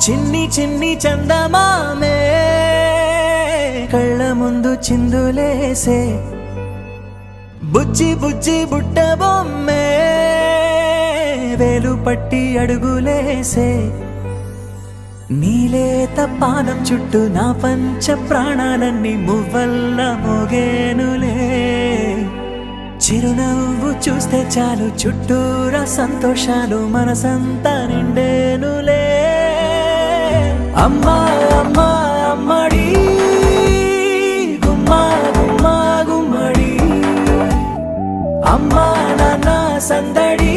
చిన్ని చిన్ని చందమామే కళ్ళ ముందు చిందులేసే బుజ్జి బుజ్జి బుట్ట బొమ్మే వేలు పట్టి అడుగులేసే నీలేత పాదం చుట్టూ నా పంచ ప్రాణాలన్నీ మువ్వల్ల మోగేనులే చిరునవ్వు చూస్తే చాలు చుట్టూరా సంతోషాలు మనసంతా నిండేనులే అమ్మా అమ్మా అమ్మడి గుమ్మా గుమ్మా గుమ్మడి అమ్మా నాన్న సందడి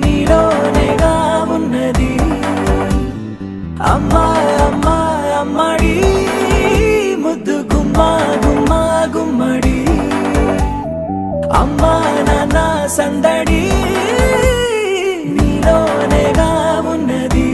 నీలోనేగా ఉన్నది అమ్మా అమ్మా అమ్మడి ముద్దు గుమ్మా గుమ్మా గుమ్మడి అమ్మా నాన్న సందడి నీలోనేగా ఉన్నది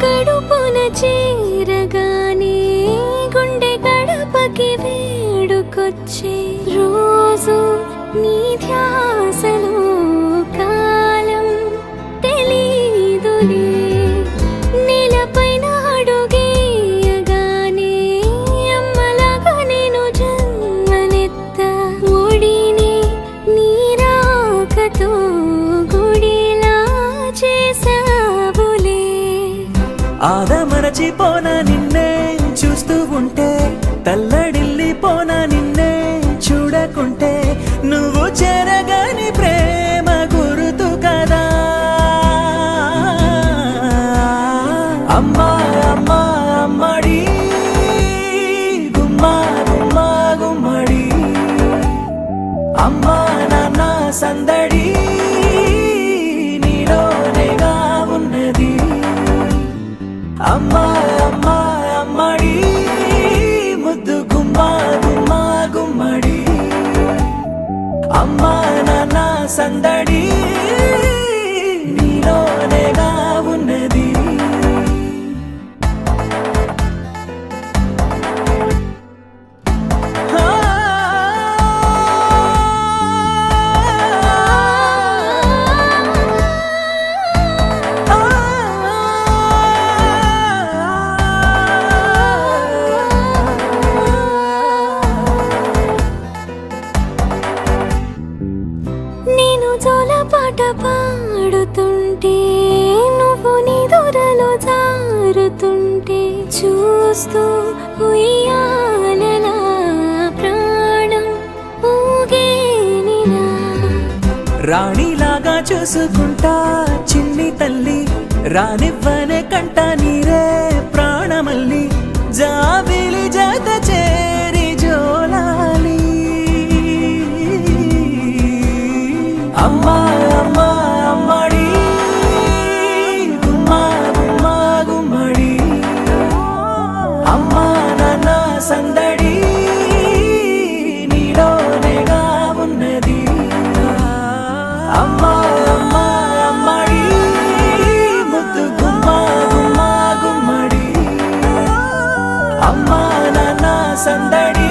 కడుపున చేరగానే గుండె గడపకి వేడుకొచ్చే రోజు నీ ధ్యాసలో కాలం తెలీదులే నేలపైన అడుగేయగానే అమ్మలాగా నేను జన్మనెత్త ఒడిని నీ రాకతో గుడిలా చేసావులే ఆదమరచిపోన నిన్నే చూస్తూ ఉంటే తల్లడిల్లిపోన నిన్నే చూడకుంటే నువ్వు చెరగని ప్రేమ గురుతు కదా అమ్మా అమ్మా అమ్మడి గుమ్మా గుమ్మా గుమ్మడి అమ్మా నాన్న సందడి నీలోనేగా ఉన్నది అమ్మా అమ్మా అమ్మడి ముద్దు గుమ్మా గుమ్మా గుమ్మడి అమ్మా నాన్న సందడి నీలోనేగా ఉన్నది పాట పాడుతుంటే నువ్వు నీ దూరలో జారుతుంటే చూస్తూ ఉయ్యాలలా ప్రాణం ఊగేనిలా రాణిలాగా చూసుకుంటా చిన్ని తల్లి రానివ్వనే కంట నీరే ప్రాణమల్లి జాబిలి జత చేరి జోలాలి అమ్మా అమ్మా అమ్మడి గుమ్మా గుమ్మా గుమ్మడి అమ్మా నాన్న సందడి నీలోనేగా ఉన్నది అమ్మా అమ్మా అమ్మడి ముద్దు గుమ్మా గుమ్మా గుమ్మడి అమ్మా నాన్న సందడి